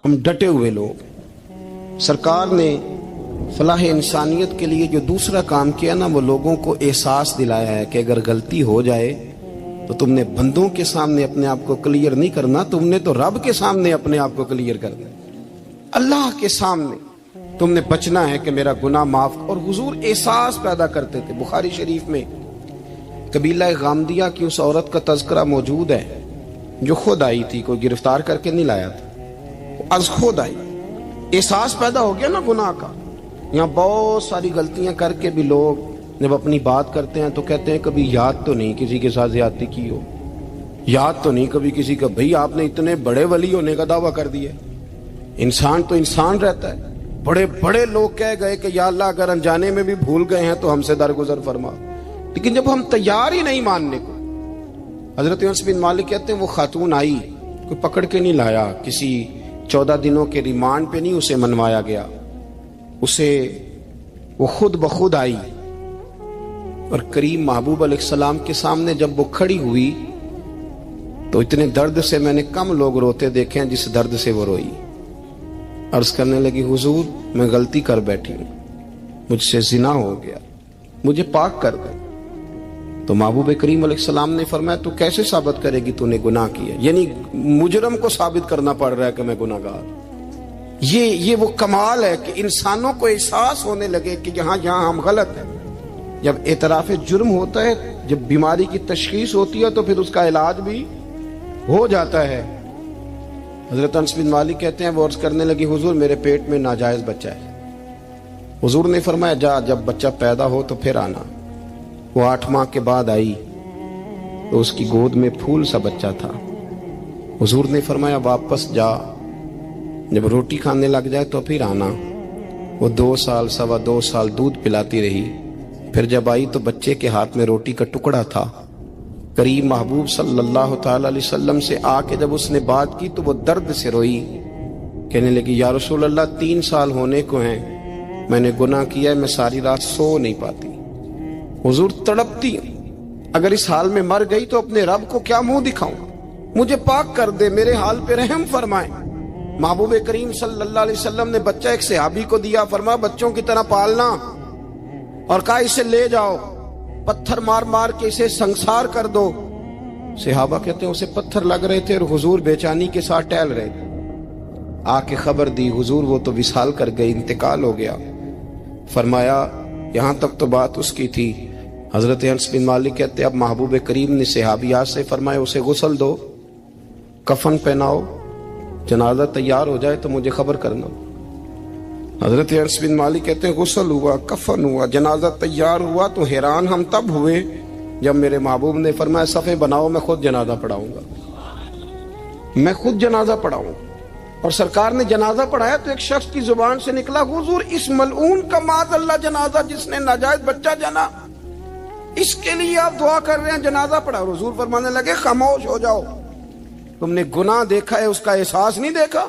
ہم ڈٹے ہوئے لوگ. سرکار نے فلاح انسانیت کے لیے جو دوسرا کام کیا نا، وہ لوگوں کو احساس دلایا ہے کہ اگر غلطی ہو جائے تو تم نے بندوں کے سامنے اپنے آپ کو کلیئر نہیں کرنا، تم نے تو رب کے سامنے اپنے آپ کو کلیئر کرنا، اللہ کے سامنے تم نے بچنا ہے کہ میرا گناہ معاف. اور حضور احساس پیدا کرتے تھے. بخاری شریف میں قبیلہ غامدیہ کی اس عورت کا تذکرہ موجود ہے جو خود آئی تھی، کوئی گرفتار کر کے نہیں لایا تھا، وہ از خود آئی. احساس پیدا ہو گیا نا گناہ کا. یہاں بہت ساری غلطیاں کر کے بھی لوگ جب اپنی بات کرتے ہیں تو کہتے ہیں کبھی یاد تو نہیں کسی کے ساتھ زیادتی کی ہو، یاد تو نہیں کبھی کسی کا. بھئی آپ نے اتنے بڑے ولی ہونے کا دعویٰ کر دیا. انسان تو انسان رہتا ہے. بڑے بڑے لوگ کہہ گئے کہ یا اللہ اگر انجانے میں بھی بھول گئے ہیں تو ہم سے درگزر فرما. لیکن جب ہم تیار ہی نہیں ماننے کو. حضرت انس بن مالک کہتے ہیں وہ خاتون آئی، کوئی پکڑ کے نہیں لایا، کسی 14 دنوں کے ریمانڈ پہ نہیں اسے منوایا گیا، اسے وہ خود بخود آئی. اور کریم محبوب علیہ السلام کے سامنے جب وہ کھڑی ہوئی تو اتنے درد سے میں نے کم لوگ روتے دیکھے ہیں جس درد سے وہ روئی. عرض کرنے لگی حضور میں غلطی کر بیٹھی ہوں، مجھ سے زنا ہو گیا، مجھے پاک کر دے. تو محبوب کریم علیہ السلام نے فرمایا تو کیسے ثابت کرے گی تو نے گناہ کیا؟ یعنی مجرم کو ثابت کرنا پڑ رہا ہے کہ میں گناہ گار. یہ وہ کمال ہے کہ انسانوں کو احساس ہونے لگے کہ یہاں ہم غلط ہیں. جب اعتراف جرم ہوتا ہے، جب بیماری کی تشخیص ہوتی ہے تو پھر اس کا علاج بھی ہو جاتا ہے. حضرت انس بن مالک کہتے ہیں وہ عرض کرنے لگی حضور میرے پیٹ میں ناجائز بچہ ہے. حضور نے فرمایا جا جب بچہ پیدا ہو تو پھر آنا. وہ 8 ماہ کے بعد آئی تو اس کی گود میں پھول سا بچہ تھا. حضور نے فرمایا واپس جا، جب روٹی کھانے لگ جائے تو پھر آنا. وہ 2 سال 2.25 سال دودھ پلاتی رہی. پھر جب آئی تو بچے کے ہاتھ میں روٹی کا ٹکڑا تھا. کریم محبوب صلی اللہ تعالی علیہ وسلم سے آ کے جب اس نے بات کی تو وہ درد سے روئی، کہنے لگی یا رسول اللہ 3 سال ہونے کو ہیں، میں نے گناہ کیا ہے، میں ساری رات سو نہیں پاتی. حضور تڑپتی اگر اس حال میں مر گئی تو اپنے رب کو کیا منہ دکھاؤں، مجھے پاک کر دے، میرے حال پہ رحم فرمائے. محبوب کریم صلی اللہ علیہ وسلم نے بچہ ایک صحابی کو دیا، فرمایا بچوں کی طرح پالنا، اور کہا اسے لے جاؤ، پتھر مار مار کے اسے سنسار کر دو. صحابہ کہتے ہیں اسے پتھر لگ رہے تھے اور حضور بے چینی کے ساتھ ٹہل رہے تھے. آ کے خبر دی حضور وہ تو وصال کر گئی، انتقال ہو گیا. فرمایا یہاں تک تو بات اس کی تھی. حضرت انس بن مالک کہتے اب محبوب کریم نے صحابیات سے فرمایا اسے غسل دو، کفن پہناؤ، جنازہ تیار ہو جائے تو مجھے خبر کرنا. حضرت انس بن مالک کہتے ہیں غسل ہوا، کفن ہوا، جنازہ تیار ہوا تو حیران ہم تب ہوئے جب میرے محبوب نے فرمایا صفے بناؤ میں خود جنازہ پڑھاؤں گا، میں خود جنازہ پڑھاؤں. اور سرکار نے جنازہ پڑھایا تو ایک شخص کی زبان سے نکلا حضور اس ملعون کا معاذ اللہ جنازہ جس نے ناجائز بچہ جنا، اس کے لیے آپ دعا کر رہے ہیں، جنازہ پڑھا. حضور فرمانے لگے خاموش ہو جاؤ، تم نے گناہ دیکھا ہے اس کا احساس نہیں دیکھا،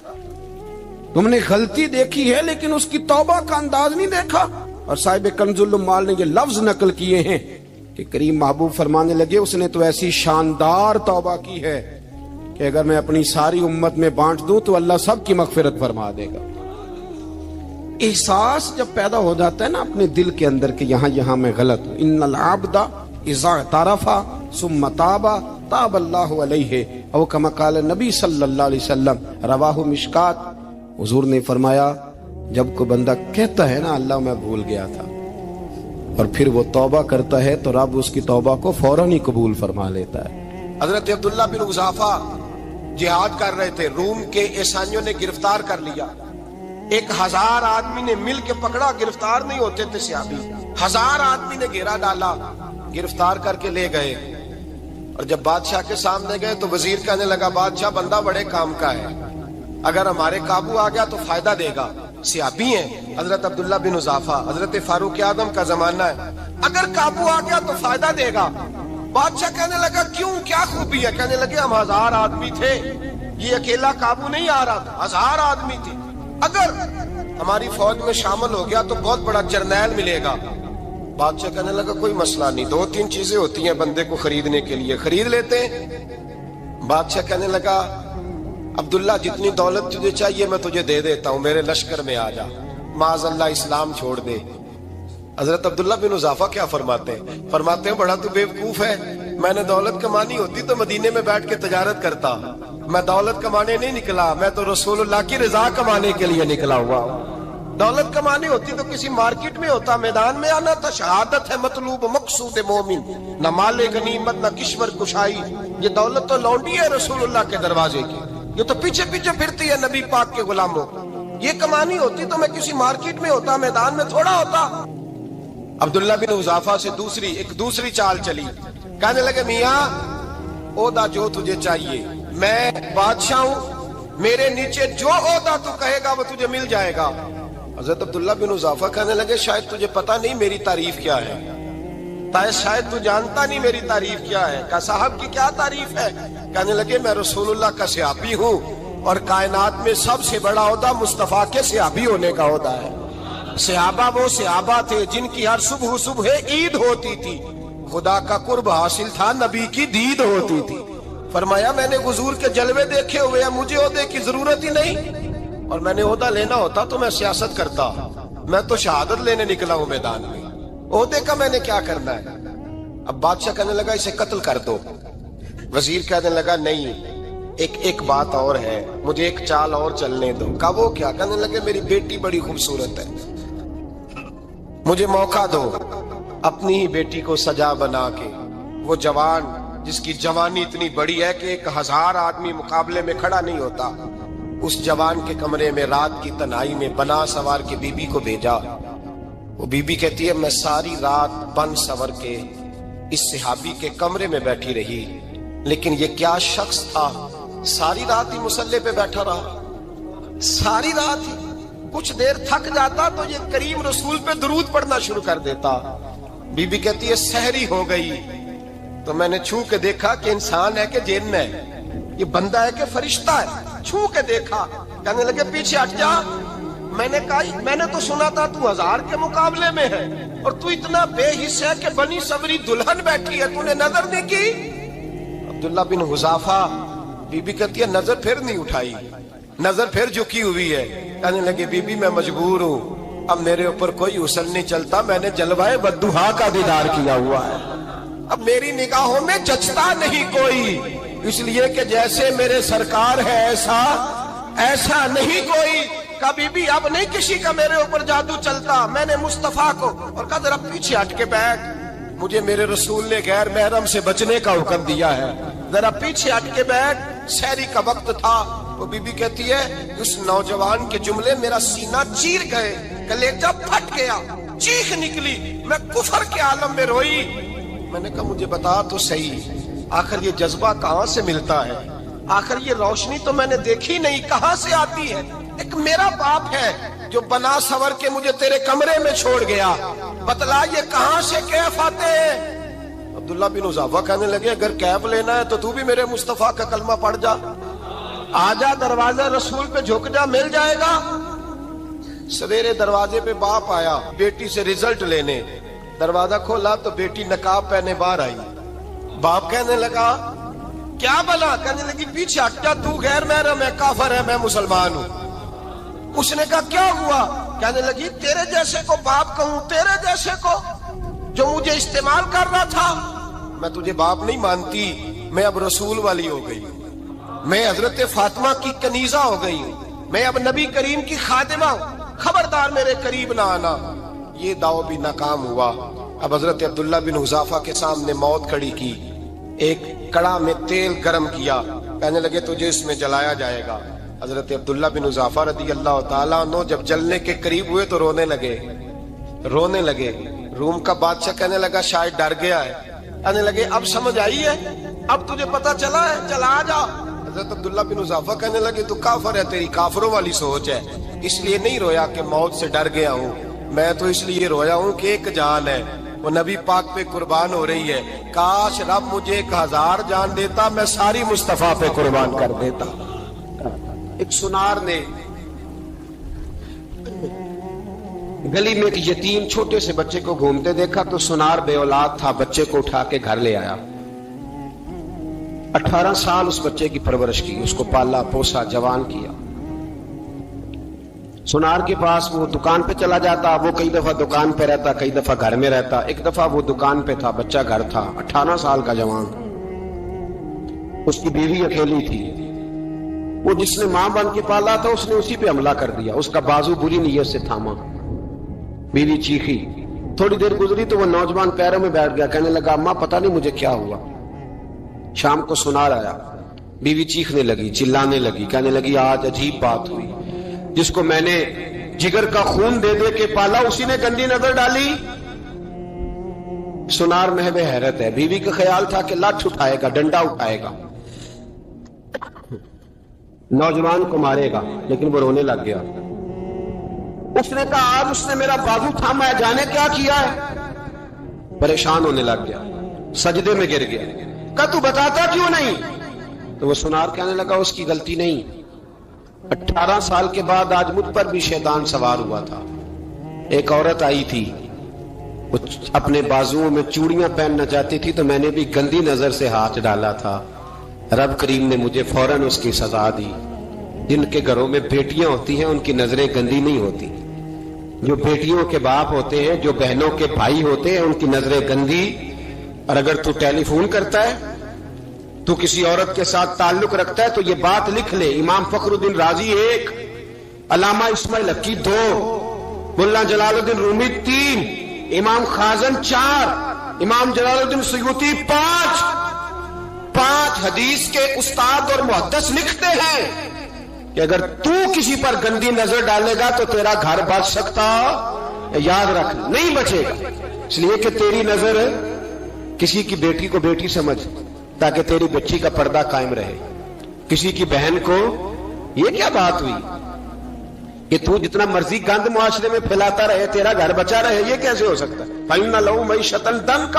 تم نے غلطی دیکھی ہے لیکن اس کی توبہ کا انداز نہیں دیکھا. اور صاحب کنز العمال نے یہ لفظ نقل کیے ہیں کہ کریم محبوب فرمانے لگے اس نے تو ایسی شاندار توبہ کی ہے کہ اگر میں اپنی ساری امت میں بانٹ دوں تو اللہ سب کی مغفرت فرما دے گا. احساس جب پیدا ہو جاتا ہے نا اپنے دل کے اندر کہ یہاں میں غلط ہوں. ان العبد اذا اعترف ثم تاب تاب اللہ علیہ او کما قال نبی صلی اللہ علیہ وسلم، رواہ مشکات. حضور نے فرمایا جب کوئی بندہ کہتا ہے نا اللہ میں بھول گیا تھا اور پھر وہ توبہ کرتا ہے تو رب اس کی توبہ کو فوراً ہی قبول فرما لیتا ہے. حضرت عبداللہ بن حذافہ جہاد کر رہے تھے، روم کے عیسائیوں نے گرفتار کر لیا. 1000 آدمی نے مل کے پکڑا، گرفتار نہیں ہوتے تھے صحابی. 1000 آدمی نے گھیرا ڈالا، گرفتار کر کے لے گئے. اور جب بادشاہ کے سامنے گئے تو وزیر کہنے لگا بادشاہ بندہ بڑے کام کا ہے، اگر ہمارے قابو آ گیا تو فائدہ دے گا. صحابی ہیں حضرت عبداللہ بن حذافہ، حضرت فاروق اعظم کا زمانہ ہے، اگر قابو آ گیا تو فائدہ دے گا. بادشاہ کہنے لگا کیوں، کیا خوبی ہے؟ کہنے لگے ہم 1000 آدمی تھے، یہ اکیلا قابو نہیں آ رہا تھا، 1000 آدمی تھے، اگر ہماری فوج میں شامل ہو گیا تو بہت بڑا جرنیل ملے گا. بادشاہ کہنے لگا کوئی مسئلہ نہیں، 2-3 چیزیں ہوتی ہیں بندے کو خریدنے کے لیے، خرید لیتے ہیں. بادشاہ کہنے لگا عبداللہ جتنی دولت تجھے چاہیے میں تجھے دے دیتا ہوں، میرے لشکر میں آ جا، معاذ اللہ اسلام چھوڑ دے۔ حضرت عبداللہ بن حذافہ کیا فرماتے ہیں بڑا تو بیوقوف ہے، میں نے دولت کمانی ہوتی تو مدینے میں بیٹھ کے تجارت کرتا، میں دولت کمانے نہیں نکلا، میں تو رسول اللہ کی رضا کمانے کے لیے نکلا ہوا ہوں۔ دولت کمانی ہوتی تو کسی مارکیٹ میں ہوتا، میدان میں آنا تھا، شہادت ہے مطلوب مقصود مومن، نہ مال غنیمت نہ کشور کشائی، یہ دولت تو لونڈی ہے رسول اللہ کے دروازے کی، یہ تو پیچھے پیچھے پھرتی ہے نبی پاک کے غلاموں، یہ کمانی ہوتی تو میں کسی مارکیٹ میں ہوتا، میدان میں تھوڑا ہوتا۔ عبداللہ بن حذافہ سے دوسری چال چلی، کہنے لگے میاں عہدہ جو تجھے چاہیے، میں بادشاہ ہوں، میرے نیچے جو عہدہ تو کہے گا وہ تجھے مل جائے گا۔ حضرت عبداللہ بن حذافہ کہنے لگے شاید تجھے پتہ نہیں میری تعریف کیا ہے، شاید تو جانتا نہیں میری تعریف کیا ہے۔ کہا صاحب کی کیا تعریف ہے؟ کہنے لگے میں رسول اللہ کا صحابی ہوں اور کائنات میں سب سے بڑا عہدہ مصطفیٰ کے صحابی ہونے کا عہدہ ہے۔ صحابہ وہ صحابہ تھے جن کی ہر صبح عید ہوتی تھی، خدا کا قرب حاصل تھا، نبی کی دید ہوتی تھی۔ فرمایا میں نے حضور کے جلوے دیکھے ہوئے ہیں، مجھے عہدے کی ضرورت ہی نہیں، اور میں نے عہدہ لینا ہوتا تو میں سیاست کرتا، میں تو شہادت لینے نکلا ہوں میدان میں، عہدے کا میں نے کیا کرنا ہے؟ اب بادشاہ کہنے لگا اسے قتل کر دو، وزیر کہنے لگا نہیں ایک بات اور ہے، مجھے ایک چال اور چلنے دو۔ کہا وہ کیا؟ کہنے لگے میری بیٹی بڑی خوبصورت ہے، مجھے موقع دو، اپنی ہی بیٹی کو سجا بنا کے، وہ جوان جس کی جوانی اتنی بڑی ہے کہ 1000 آدمی مقابلے میں کھڑا نہیں ہوتا، اس جوان کے کمرے میں رات کی تنہائی میں بنا سوار کے بی بی کو بھیجا۔ وہ بی بی کہتی ہے میں ساری رات بن سور کے اس صحابی کے کمرے میں بیٹھی رہی، لیکن یہ کیا شخص تھا، ساری رات ہی مسلح پہ بیٹھا رہا، ساری رات ہی، کچھ دیر تھک جاتا تو یہ کریم رسول پہ درود پڑھنا شروع کر دیتا۔ بی بی کہتی ہے سحری ہو گئی تو میں نے چھو کے دیکھا کہ انسان ہے کہ جن ہے، یہ بندہ ہے کہ فرشتہ ہے، چھو کے دیکھا۔ کہنے لگے پیچھے ہٹ جا، میں نے کہا میں نے تو سنا تھا تو 1000 کے مقابلے میں ہے اور تو اتنا بے حس ہے کہ بنی صبری دلہن بیٹھی ہے، تو نے نظر نہیں کی؟ عبداللہ بن حذافہ، بی بی کہتی ہے نظر پھر نہیں اٹھائی، نظر پھر جھکی ہوئی ہے۔ کہنے لگے بی بی میں مجبور ہوں، اب میرے اوپر کوئی حسن نہیں چلتا، میں نے جلوائے بدوہا کا دیدار کیا ہوا ہے، اب میری نگاہوں میں جچتا نہیں کوئی، اس لیے کہ جیسے میرے سرکار ہے ایسا نہیں کوئی۔ کبھی بھی اب نہیں کسی کا میرے اوپر جادو چلتا، میں نے مصطفیٰ کو، اور کہا ذرا پیچھے ہٹ کے بیٹھ، مجھے میرے رسول نے غیر محرم سے بچنے کا حکم دیا ہے، ذرا پیچھے ہٹ کے بیٹھ۔ سحری کا وقت تھا، وہ بی بی کہتی ہے اس نوجوان کے جملے میرا سینہ چیر گئے، کلیجہ پھٹ گیا، چیخ نکلی، میں کفر کے عالم میں روئی۔ میں نے کہا مجھے بتا تو صحیح، آخر یہ جذبہ کہاں سے ملتا ہے، آخر یہ روشنی تو میں نے دیکھی نہیں، کہاں سے آتی ہے؟ ایک میرا باپ ہے جو بنا سور کے مجھے تیرے کمرے میں چھوڑ گیا، بتلا یہ کہاں سے کیف آتے ہیں؟ عبداللہ بن حذافہ کہنے لگے اگر کیف لینا ہے تو تو بھی میرے مصطفیٰ کا کلمہ پڑھ جا، آجا دروازے رسول پہ جھک جا، مل جائے گا۔ سویرے دروازے پہ باپ آیا بیٹی سے رزلٹ لینے، دروازہ کھولا تو بیٹی نقاب پہنے باہر آئی، باپ کہنے لگا کیا بلا؟ کہنے لگی پیچھے ہٹ جا، تو غیر محرم ہے، کافر ہے، میں مسلمان ہوں۔ اس نے کہا کیا ہوا؟ کہنے لگی تیرے جیسے کو باپ کہوں، تیرے جیسے کو جو مجھے استعمال کر رہا تھا، میں تجھے باپ نہیں مانتی، میں اب رسول والی ہو گئی، میں حضرت فاطمہ کی کنیزہ ہو گئی، میں اب نبی کریم کی خادمہ ہوں، خبردار میرے قریب نہ آنا۔ یہ داؤ بھی ناکام ہوا۔ اب حضرت عبداللہ بن حذافہ کے سامنے موت کھڑی کی، ایک کڑا میں تیل گرم کیا، کہنے لگے تجھے اس میں جلایا جائے گا۔ حضرت عبداللہ بن حذافہ رضی اللہ تعالیٰ عنہ جب جلنے کے قریب ہوئے تو رونے لگے۔ روم کا بادشاہ کہنے لگا شاید ڈر گیا ہے، کہنے لگے اب سمجھ آئی ہے، اب تجھے پتا چلا ہے، چلا آ جا۔ حضرت عبداللہ بن حذافہ کہنے لگے تو کافر ہے، تیری کافروں والی سوچ ہے، اس لیے نہیں رویا کہ موت سے ڈر گیا ہوں، میں تو اس لیے رویا ہوں کہ ایک جان ہے، وہ نبی پاک پہ قربان ہو رہی ہے، کاش رب مجھے 1000 جان دیتا، میں ساری مصطفیٰ پہ قربان کر دیتا۔ ایک سنار نے گلی میں ایک یتیم چھوٹے سے بچے کو گھومتے دیکھا تو سنار بے اولاد تھا، بچے کو اٹھا کے گھر لے آیا، 18 سال اس بچے کی پرورش کی، اس کو پالا پوسا جوان کیا۔ سونار کے پاس وہ دکان پہ چلا جاتا، وہ کئی دفعہ دکان پہ رہتا، کئی دفعہ گھر میں رہتا۔ ایک دفعہ وہ دکان پہ تھا، بچہ گھر تھا، 18 سال کا جوان، اس کی بیوی اکیلی تھی۔ وہ جس نے ماں بن کے پالا تھا اس نے اسی پہ حملہ کر دیا، اس کا بازو بری نیت سے تھاما، بیوی چیخی۔ تھوڑی دیر گزری تو وہ نوجوان پیروں میں بیٹھ گیا، کہنے لگا اماں پتہ نہیں مجھے کیا ہوا۔ شام کو سونار آیا، بیوی چیخنے لگی، چلانے لگی، کہنے لگی آج عجیب بات ہوئی، جس کو میں نے جگر کا خون دے دے کے پالا اسی نے گندی نظر ڈالی۔ سونار محو حیرت ہے، بیوی کا خیال تھا کہ لاٹھ اٹھائے گا، ڈنڈا اٹھائے گا، نوجوان کو مارے گا، لیکن وہ رونے لگ گیا۔ اس نے کہا آج اس نے میرا بازو تھاما ہے، جانے کیا کیا ہے۔ پریشان ہونے لگ گیا، سجدے میں گر گیا، کہا تو بتاتا کیوں نہیں؟ تو وہ سونار کہنے لگا اس کی غلطی نہیں، 18 سال کے بعد آج مجھ پر بھی شیطان سوار ہوا تھا۔ ایک عورت آئی تھی، وہ اپنے بازوؤں میں چوڑیاں پہننا چاہتی تھی تو میں نے بھی گندی نظر سے ہاتھ ڈالا تھا، رب کریم نے مجھے فوراً اس کی سزا دی۔ جن کے گھروں میں بیٹیاں ہوتی ہیں ان کی نظریں گندی نہیں ہوتی، جو بیٹیوں کے باپ ہوتے ہیں، جو بہنوں کے بھائی ہوتے ہیں، ان کی نظریں گندی۔ اور اگر تو ٹیلی فون کرتا ہے، تو کسی عورت کے ساتھ تعلق رکھتا ہے، تو یہ بات لکھ لے، امام فخر الدین رازی 1، علامہ اسماعیل حقی 2، ملا جلال الدین رومی 3، امام خازن 4، امام جلال الدین سیوطی 5 حدیث کے استاد اور محدث لکھتے ہیں کہ اگر تو کسی پر گندی نظر ڈالے گا تو تیرا گھر بچ سکتا، یاد رکھ نہیں بچے گا، اس لیے کہ تیری نظر کسی کی بیٹی کو بیٹی سمجھ تاکہ تیری بچی کا پردہ قائم رہے، کسی کی بہن کو۔ یہ کیا بات ہوئی کہ تو جتنا مرضی گند معاشرے میں پھیلاتا رہے تیرا گھر بچا رہے؟ یہ کیسے ہو سکتا ہے؟ فَإِنَّ لَهُ مَعِيشَةً ضَنْكَ،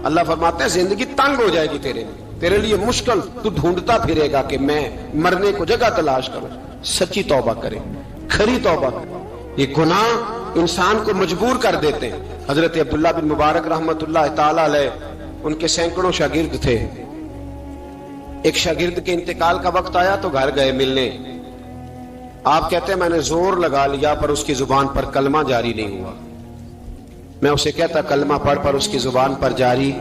اللہ فرماتے ہیں زندگی تنگ ہو جائے گی تیرے لیے مشکل، تو ڈھونڈتا پھرے گا کہ میں مرنے کو جگہ تلاش کروں۔ سچی توبہ کرے، کھری توبہ کرے۔ یہ گناہ انسان کو مجبور کر دیتے ہیں۔ حضرت عبداللہ بن مبارک رحمت اللہ تعالی علیہ، ان کے سینکڑوں شاگرد تھے، ایک شاگرد کے انتقال کا وقت آیا تو گھر گئے ملنے۔ آپ کہتے ہیں میں نے زور لگا لیا پر اس کی زبان پر کلمہ جاری نہیں ہوا۔ میں اسے کہتا کلمہ پڑھ پر اس کی زبان پر جاری۔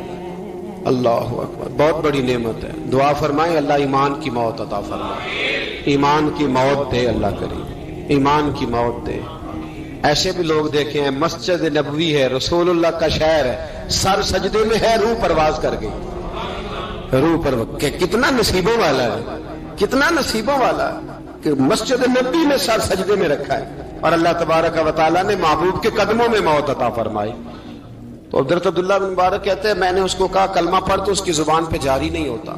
اللہ اکبر، بہت بڑی نعمت ہے، دعا فرمائیں اللہ ایمان کی موت عطا فرمائے، ایمان کی موت دے اللہ کریم، ایمان کی موت دے۔ ایسے بھی لوگ دیکھے ہیں، مسجد نبوی ہے، رسول اللہ کا شہر ہے، سر سجدے میں ہے، روح پرواز کر گئی، روح پر کتنا نصیبوں والا ہے، کتنا نصیبوں والا ہے کہ مسجد نبی میں سر سجدے میں رکھا ہے اور اللہ تبارک و تعالیٰ نے محبوب کے قدموں میں موت عطا فرمائی۔ تو حضرت عبداللہ بن مبارک کہتے ہیں میں نے اس کو کہا کلمہ پڑھ تو اس کی زبان پہ جاری نہیں ہوتا۔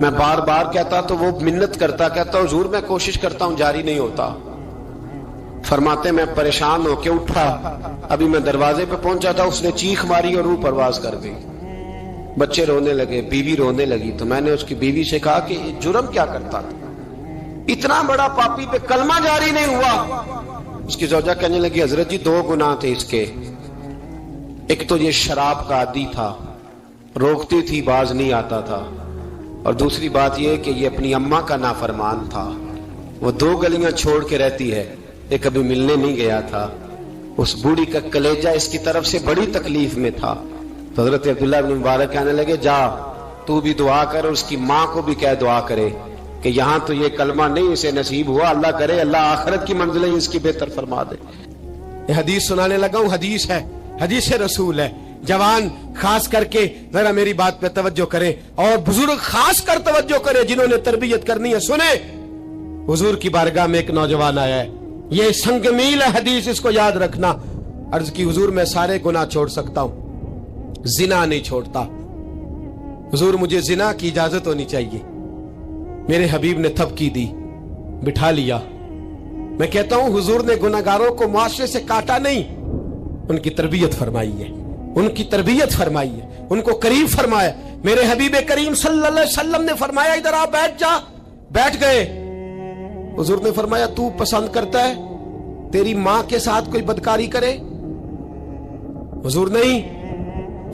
میں بار بار کہتا تو وہ منت کرتا، کہتا حضور میں کوشش کرتا ہوں جاری نہیں ہوتا۔ فرماتے میں پریشان ہو کے اٹھا، ابھی میں دروازے پہ پہنچا تھا، اس نے چیخ ماری اور روح پرواز کر گئی۔ بچے رونے لگے، بیوی رونے لگی، تو میں نے اس کی بیوی سے کہا کہ جرم کیا کرتا تھا، اتنا بڑا پاپی پہ کلمہ جاری نہیں ہوا۔ اس کی زوجہ کہنے لگی حضرت جی 2 گناہ تھے اس کے، ایک تو یہ شراب کا عادی تھا، روکتی تھی باز نہیں آتا تھا، اور دوسری بات یہ کہ یہ اپنی اماں کا نافرمان تھا، وہ 2 گلیاں چھوڑ کے رہتی ہے، یہ کبھی ملنے نہیں گیا تھا، اس بوڑھی کا کلیجہ اس کی طرف سے بڑی تکلیف میں تھا۔ تو حضرت عبداللہ بن مبارک کہنے لگے جا تو بھی دعا کر اور اس کی ماں کو بھی کہہ دعا کرے کہ یہاں تو یہ کلمہ نہیں اسے نصیب ہوا، اللہ کرے اللہ آخرت کی منزلیں اس کی بہتر فرما دے۔ یہ حدیث سنانے لگا ہوں، حدیث ہے، حدیث رسول ہے۔ جوان خاص کر کے ذرا میری بات پہ توجہ کریں اور بزرگ خاص کر توجہ کریں جنہوں نے تربیت کرنی ہے۔ سنیں، حضور کی بارگاہ میں ایک نوجوان آیا ہے، یہ سنگ میل ہے حدیث، اس کو یاد رکھنا۔ عرض کی حضور میں سارے گناہ چھوڑ سکتا ہوں، زنا نہیں چھوڑتا، حضور مجھے زنا کی اجازت ہونی چاہیے۔ میرے حبیب نے تھپکی دی، بٹھا لیا۔ میں کہتا ہوں حضور نے گناہگاروں کو معاشرے سے کاٹا نہیں، ان کی تربیت فرمائی ہے، ان کی تربیت فرمائی ہے، ان کو قریب فرمایا۔ میرے حبیب کریم صلی اللہ علیہ وسلم نے فرمایا ادھر آ بیٹھ جا، بیٹھ گئے۔ حضور نے فرمایا تو پسند کرتا ہے تیری ماں کے ساتھ کوئی بدکاری کرے؟ حضور نہیں،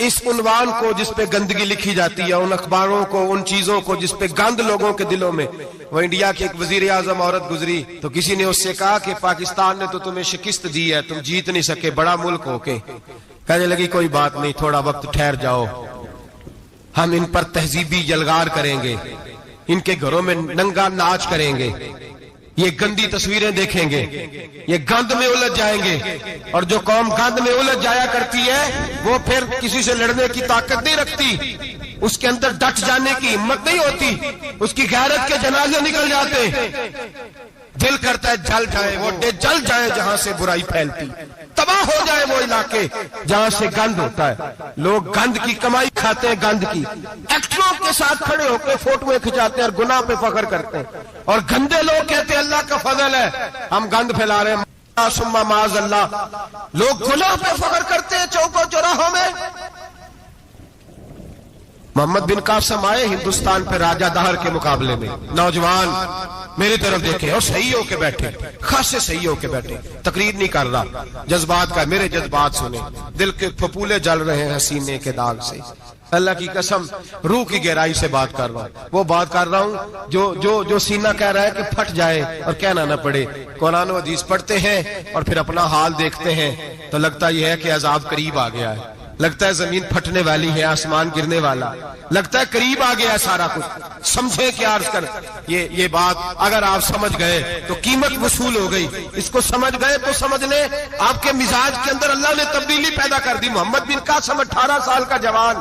اس عنوان کو جس پہ گندگی لکھی جاتی ہے، ان اخباروں کو، ان چیزوں کو جس پہ گند لوگوں کے دلوں میں. وہ انڈیا کی ایک وزیر اعظم عورت گزری تو کسی نے اس سے کہا کہ پاکستان نے تو تمہیں شکست دی ہے، تم جیت نہیں سکے بڑا ملک ہو کے. کہنے لگی کوئی بات نہیں، تھوڑا وقت ٹھہر جاؤ، ہم ان پر تہذیبی یلغار کریں گے، ان کے گھروں میں ننگا ناچ کریں گے، یہ گندی تصویریں دیکھیں گے، یہ گند میں الجھ جائیں گے. اور جو قوم گند میں الجھ جایا کرتی ہے وہ پھر کسی سے لڑنے کی طاقت نہیں رکھتی، اس کے اندر ڈٹ جانے کی ہمت نہیں ہوتی، اس کی غیرت کے جنازے نکل جاتے. دل کرتا ہے جل جائے وہ جل جائے جہاں سے برائی پھیلتی، تباہ ہو جائے وہ علاقے جہاں سے گند ہوتا ہے. لوگ گند کی کمائی کھاتے ہیں، گند کی. ایکٹروں کے ساتھ کھڑے ہو کے فوٹویں کھچاتے ہیں اور گناہ پہ فخر کرتے ہیں، اور گندے لوگ کہتے ہیں اللہ کا فضل ہے ہم گند پھیلا رہے ہیں. ثم معاذ اللہ، لوگ گناہ پہ فخر کرتے ہیں چوکوں چوراہوں میں. محمد بن قاسم آئے ہندوستان پہ راجہ دہر کے مقابلے میں، نوجوان میری طرف دیکھے اور صحیح ہو کے بیٹھے، خاصے صحیح ہو کے بیٹھے، تقریر نہیں کر رہا، جذبات کا. میرے جذبات سنیں، دل کے پھپولے جل رہے ہیں سینے کے داغ سے. اللہ کی قسم روح کی گہرائی سے بات کر رہا ہوں، وہ بات کر رہا ہوں جو سینہ کہہ رہا ہے کہ پھٹ جائے اور کہنا نہ پڑے. قرآن و حدیث پڑھتے ہیں اور پھر اپنا حال دیکھتے ہیں تو لگتا یہ ہے کہ عذاب قریب آ گیا ہے، لگتا ہے زمین پھٹنے والی ہے، آسمان گرنے والا، لگتا ہے قریب آ گیا ہے سارا کچھ. سمجھے کہ عرض کر یہ بات اگر آپ سمجھ گئے تو قیمت وصول ہو گئی. اس کو سمجھ گئے تو سمجھ لیں آپ کے مزاج کے اندر اللہ نے تبدیلی پیدا کر دی. محمد بن قاسم 18 سال کا جوان،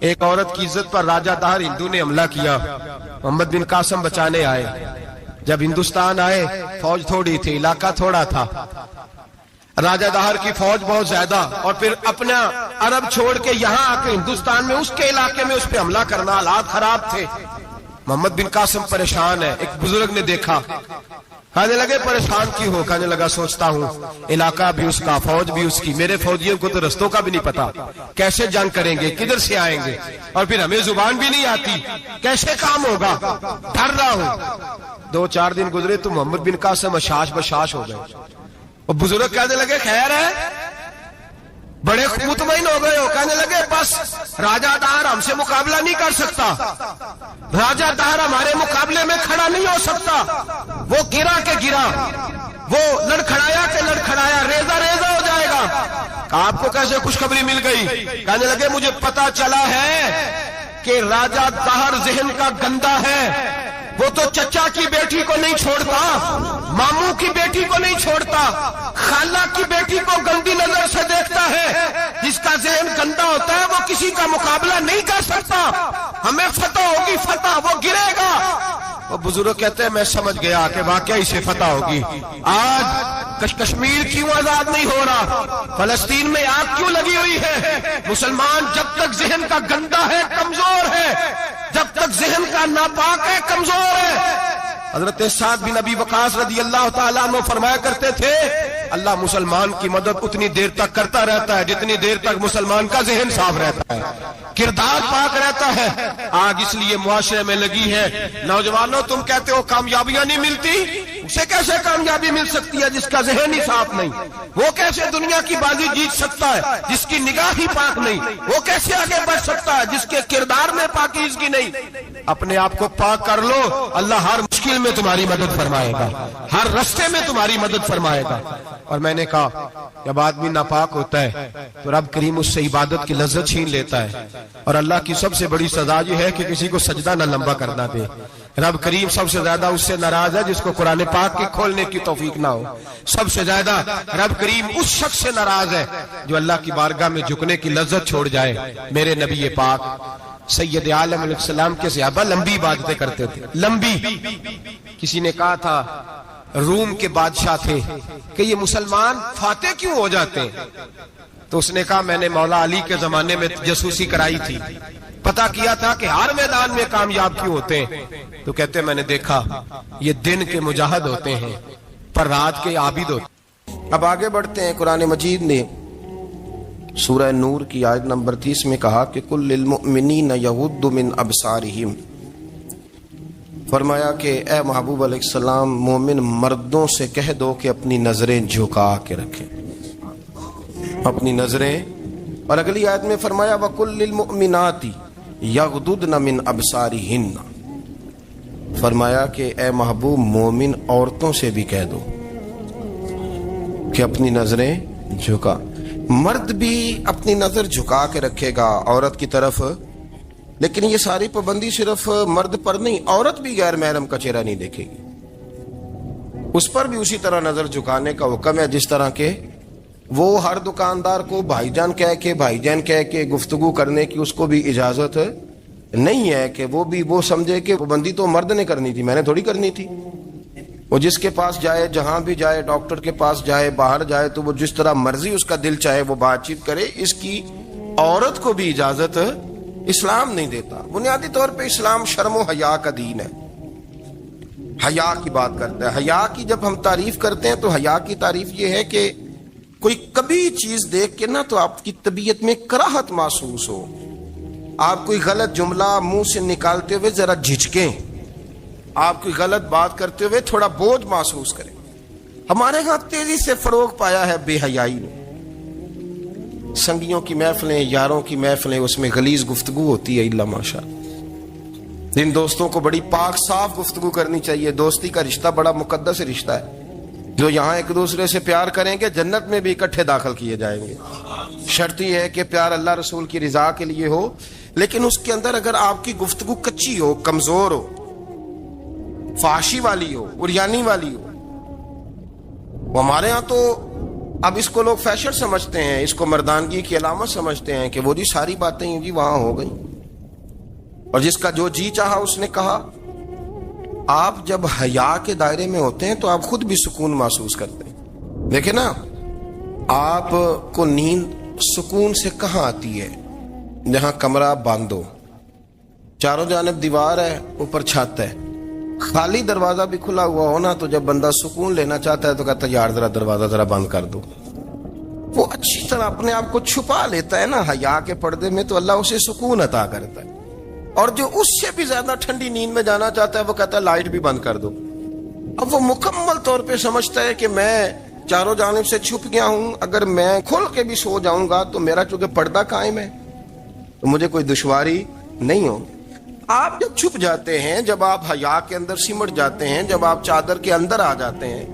ایک عورت کی عزت پر راجہ دہر ہندو نے حملہ کیا، محمد بن قاسم بچانے آئے. جب ہندوستان آئے فوج تھوڑی تھی، علاقہ تھوڑا تھا، راجہ دہر کی فوج بہت زیادہ، اور پھر اپنا عرب چھوڑ کے یہاں آ کے ہندوستان میں اس کے علاقے میں اس پہ حملہ کرنا، حالات خراب تھے. محمد بن قاسم پریشان ہے. ایک بزرگ نے دیکھا، کہنے لگے پریشان کیوں ہو؟ کہنے لگا سوچتا ہوں علاقہ بھی اس کا، فوج بھی اس کی، میرے فوجیوں کو تو رستوں کا بھی نہیں پتا، کیسے جنگ کریں گے، کدھر سے آئیں گے، اور پھر ہمیں زبان بھی نہیں آتی، کیسے کام ہوگا، ڈر رہا ہوں. 2-4 دن گزرے تو محمد بن قاسم اشاش بشاش ہو گئے. اور بزرگ کہنے لگے خیر ہے، بڑے مطمئن ہو گئے ہو. کہنے لگے بس راجہ دہر ہم سے مقابلہ نہیں کر سکتا، راجہ دہر ہمارے مقابلے میں کھڑا نہیں ہو سکتا. وہ گرا کے گرا، وہ لڑکھڑایا کے لڑکھڑایا، ریزہ ریزہ ہو جائے گا. آپ کو کیسے خوشخبری مل گئی؟ کہنے لگے مجھے پتا چلا ہے کہ راجہ دہر ذہن کا گندا ہے، وہ تو چچا کی بیٹی کو نہیں چھوڑتا، ماموں کی بیٹی کو نہیں چھوڑتا، خالہ کی بیٹی کو گندی نظر سے دیکھتا ہے. جس کا ذہن گندا ہوتا ہے وہ کسی کا مقابلہ نہیں کر سکتا. ہمیں فتح ہوگی، فتح، وہ گرے گا. وہ بزرگ کہتے ہیں میں سمجھ گیا کہ واقعی سے فتح ہوگی. آج کشمیر کیوں آزاد نہیں ہو رہا؟ فلسطین میں آگ کیوں لگی ہوئی ہے؟ مسلمان جب تک ذہن کا گندا ہے کمزور ہے، جب تک ذہن کا ناپاک ہے کمزور ہے. حضرت سعد بن ابی وقاص رضی اللہ تعالیٰ عنہ فرمایا کرتے تھے اللہ مسلمان کی مدد اتنی دیر تک کرتا رہتا ہے جتنی دیر تک مسلمان کا ذہن صاف رہتا ہے، کردار پاک رہتا ہے. آگ اس لیے معاشرے میں لگی ہے. نوجوانوں تم کہتے ہو کامیابیاں نہیں ملتی، اسے کیسے کامیابی مل سکتی ہے جس کا ذہن ہی صاف نہیں؟ وہ کیسے دنیا کی بازی جیت سکتا ہے جس کی نگاہ ہی پاک نہیں؟ وہ کیسے آگے بڑھ سکتا ہے جس کے کردار میں پاکیزگی نہیں؟ اپنے آپ کو پاک کر لو، اللہ ہر مشکل میں تمہاری مدد فرمائے گا، ہر رستے میں تمہاری مدد فرمائے گا. اور میں نے کہا جب آدمی ناپاک ہوتا ہے تو رب کریم اس سے عبادت کی لذت چھین لیتا ہے. اور اللہ کی سب سے بڑی سزا یہ ہے کہ کسی کو سجدہ نہ لمبا کرنا دے. رب کریم سب سے زیادہ اس سے ناراض ہے جس کو قرآن پاک کے کھولنے کی توفیق نہ ہو. سب سے زیادہ رب کریم اس شخص سے ناراض ہے جو اللہ کی بارگاہ میں جھکنے کی لذت چھوڑ جائے. میرے نبی پاک سید عالم علیہ السلام کے صحابہ لمبی عبادتیں کرتے تھے، لمبی. کسی نے کہا تھا روم کے بادشاہ تھے کہ یہ مسلمان فاتح کیوں ہو جاتے ہیں؟ تو اس نے کہا میں نے مولا علی کے زمانے میں جاسوسی کرائی تھی، پتا کیا تھا کہ ہر میدان میں کامیاب کیوں ہوتے ہیں. تو کہتے میں نے دیکھا یہ دن کے مجاہد ہوتے ہیں پر رات کے عابد ہوتے ہیں. اب آگے بڑھتے ہیں. قرآن مجید نے سورہ نور کی آیت نمبر 30 میں کہا کہ کل للمؤمنین یغضوا من ابصارہم، فرمایا کہ اے محبوب علیہ السلام مومن مردوں سے کہہ دو کہ اپنی نظریں جھکا کے رکھیں، اپنی نظریں اور اگلی آیت میں فرمایا وَقُلْ لِلْمُؤْمِنَاتِ يَغْضُضْنَ مِنْ أَبْصَارِهِنَّ، فرمایا کہ اے محبوب مومن عورتوں سے بھی کہہ دو کہ اپنی نظریں جھکا. مرد بھی اپنی نظر جھکا کے رکھے گا عورت کی طرف، لیکن یہ ساری پابندی صرف مرد پر نہیں، عورت بھی غیر محرم کا چہرہ نہیں دیکھے گی، اس پر بھی اسی طرح نظر جھکانے کا حکم ہے جس طرح کہ وہ ہر دکاندار کو بھائی جان کہہ کے گفتگو کرنے کی اس کو بھی اجازت نہیں ہے کہ وہ سمجھے کہ پابندی تو مرد نے کرنی تھی، میں نے تھوڑی کرنی تھی. وہ جس کے پاس جائے، جہاں بھی جائے، ڈاکٹر کے پاس جائے، باہر جائے، تو وہ جس طرح مرضی اس کا دل چاہے وہ بات چیت کرے، اس کی عورت کو بھی اجازت اسلام نہیں دیتا. بنیادی طور پہ اسلام شرم و حیا کا دین ہے، حیا کی بات کرتا ہے. حیا کی جب ہم تعریف کرتے ہیں تو حیا کی تعریف یہ ہے کہ کوئی کبھی چیز دیکھ کے نا تو آپ کی طبیعت میں کراہت محسوس ہو، آپ کوئی غلط جملہ منہ سے نکالتے ہوئے ذرا جھجکیں، آپ کوئی غلط بات کرتے ہوئے تھوڑا بوجھ محسوس کریں. ہمارے ہاں تیزی سے فروغ پایا ہے بے حیائی نے. سنگیوں کی محفلیں، یاروں کی محفلیں، اس میں غلیظ گفتگو ہوتی ہے الا ماشاء. جن دوستوں کو بڑی پاک صاف گفتگو کرنی چاہیے. دوستی کا رشتہ بڑا مقدس رشتہ ہے، جو یہاں ایک دوسرے سے پیار کریں گے جنت میں بھی اکٹھے داخل کیے جائیں گے. شرط یہ ہے کہ پیار اللہ رسول کی رضا کے لیے ہو، لیکن اس کے اندر اگر آپ کی گفتگو کچی ہو، کمزور ہو، فحاشی والی ہو، عریانی والی ہو. وہ ہمارے ہاں تو اب اس کو لوگ فیشن سمجھتے ہیں، اس کو مردانگی کی علامت سمجھتے ہیں کہ وہ جی ساری باتیں جی وہاں ہو گئی، اور جس کا جو جی چاہا اس نے کہا. آپ جب حیا کے دائرے میں ہوتے ہیں تو آپ خود بھی سکون محسوس کرتے ہیں. دیکھیں نا، آپ کو نیند سکون سے کہاں آتی ہے؟ جہاں کمرہ بند ہو، چاروں جانب دیوار ہے، اوپر چھت ہے، خالی دروازہ بھی کھلا ہوا ہو نا، تو جب بندہ سکون لینا چاہتا ہے تو کہتا ہے یار ذرا دروازہ ذرا بند کر دو. وہ اچھی طرح اپنے آپ کو چھپا لیتا ہے نا حیا کے پردے میں، تو اللہ اسے سکون عطا کرتا ہے. اور جو اس سے بھی زیادہ ٹھنڈی نیند میں جانا چاہتا ہے وہ کہتا ہے لائٹ بھی بند کر دو. اب وہ مکمل طور پہ سمجھتا ہے کہ میں چاروں جانب سے چھپ گیا ہوں، اگر میں کھل کے بھی سو جاؤں گا تو میرا چونکہ پردہ قائم ہے تو مجھے کوئی دشواری نہیں ہو. آپ جب چھپ جاتے ہیں، جب آپ حیا کے اندر سمٹ جاتے ہیں، جب آپ چادر کے اندر آ جاتے ہیں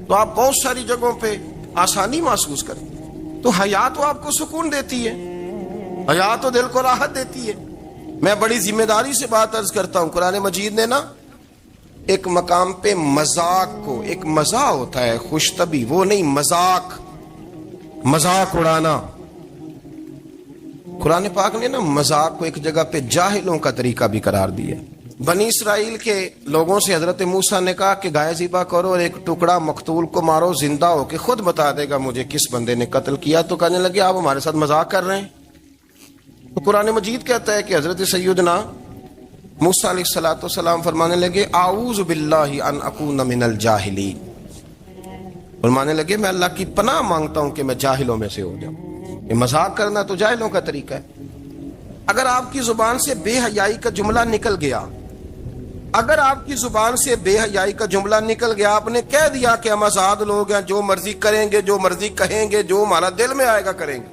تو آپ بہت ساری جگہوں پہ آسانی محسوس کرتے ہیں. تو حیا تو آپ کو سکون دیتی ہے، حیا تو دل کو راحت دیتی ہے. میں بڑی ذمہ داری سے بات عرض کرتا ہوں، قرآن مجید نے نا ایک مقام پہ مذاق کو، ایک مزاح ہوتا ہے خوش طبی، وہ نہیں مذاق اڑانا. قرآن پاک نے نا مذاق کو ایک جگہ پہ جاہلوں کا طریقہ بھی قرار دیا. بنی اسرائیل کے لوگوں سے حضرت موسیٰ نے کہا کہ گائے ذبح کرو اور ایک ٹکڑا مقتول کو مارو، زندہ ہو کے خود بتا دے گا مجھے کس بندے نے قتل کیا. تو کہنے لگے آپ ہمارے ساتھ مذاق کر رہے ہیں. تو قرآن مجید کہتا ہے کہ حضرت سیدنا موسیٰ علیہ السلام فرمانے لگے اعوذ باللہ ان اکون من الجاہلین. فرمانے لگے میں اللہ کی پناہ مانگتا ہوں کہ میں جاہلوں میں سے ہو جاؤں. یہ مذاق کرنا تو جاہلوں کا طریقہ ہے. اگر آپ کی زبان سے بے حیائی کا جملہ نکل گیا، آپ نے کہہ دیا کہ ہم آزاد لوگ ہیں، جو مرضی کریں گے، جو مرضی کہیں گے، جو ہمارا دل میں آئے گا کریں گے،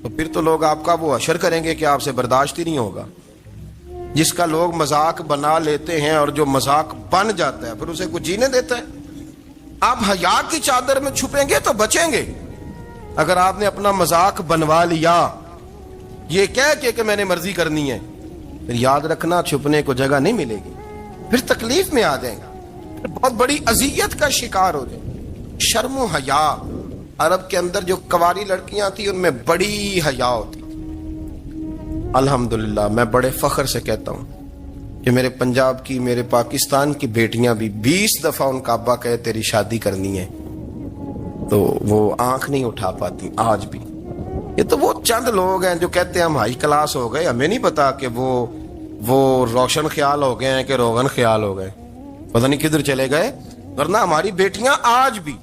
تو پھر تو لوگ آپ کا وہ حشر کریں گے کہ آپ سے برداشت ہی نہیں ہوگا. جس کا لوگ مذاق بنا لیتے ہیں اور جو مذاق بن جاتا ہے پھر اسے کچھ جینے دیتا ہے. آپ حیا کی چادر میں چھپیں گے تو بچیں گے. اگر آپ نے اپنا مذاق بنوا لیا یہ کہہ کے کہ میں نے مرضی کرنی ہے، پھر یاد رکھنا چھپنے کو جگہ نہیں ملے گی، پھر تکلیف میں آ جائیں گے، پھر بہت بڑی اذیت کا شکار ہو جائیں. شرم و حیا، عرب کے اندر جو کواری لڑکیاں تھیں ان میں بڑی حیا ہوتی. الحمدللہ میں بڑے فخر سے کہتا ہوں کہ میرے پنجاب کی، میرے پاکستان کی بیٹیاں بھی 20 دفعہ ان کا ابا کہے تیری شادی کرنی ہے تو وہ آنکھ نہیں اٹھا پاتی آج بھی. یہ تو وہ چند لوگ ہیں جو کہتے ہیں ہم ہائی کلاس ہو گئے، ہمیں نہیں پتا کہ وہ روشن خیال ہو گئے ہیں کہ روغن خیال ہو گئے، پتہ نہیں کدھر چلے گئے. ورنہ ہماری بیٹیاں آج بھی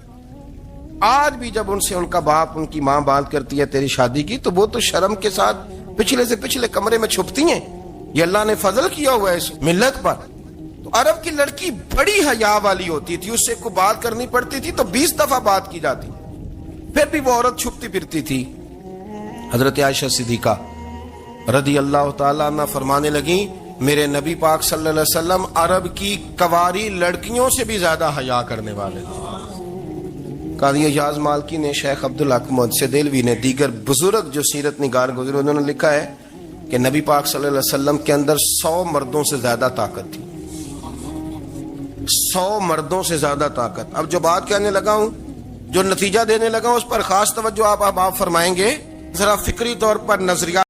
جب ان سے ان کا باپ، ان کی ماں بات کرتی ہے تیری شادی کی، تو وہ تو شرم کے ساتھ پچھلے سے پچھلے کمرے میں چھپتی ہیں. یہ اللہ نے فضل کیا ہوا ہے اس ملت پر. تو عرب کی لڑکی بڑی حیا والی ہوتی تھی، اس سے کوئی بات کرنی پڑتی تھی تو 20 دفعہ بات کی جاتی، پھر بھی وہ عورت چھپتی پھرتی تھی. حضرت عائشہ صدیقہ رضی اللہ تعالیٰ عنہ فرمانے لگیں میرے نبی پاک صلی اللہ علیہ وسلم عرب کی کواری لڑکیوں سے بھی زیادہ حیا کرنے والے تھے۔ قاضی اعجاز مالکی نے، شیخ عبدالحق محدث دہلوی نے، دیگر بزرگ جو سیرت نگار گزرے انہوں نے لکھا ہے کہ نبی پاک صلی اللہ علیہ وسلم کے اندر 100 مردوں سے زیادہ طاقت تھی، 100 مردوں سے زیادہ طاقت۔ اب جو بات کہنے لگا ہوں، جو نتیجہ دینے لگا ہوں، اس پر خاص توجہ آپ فرمائیں گے، ذرا فکری طور پر نظریہ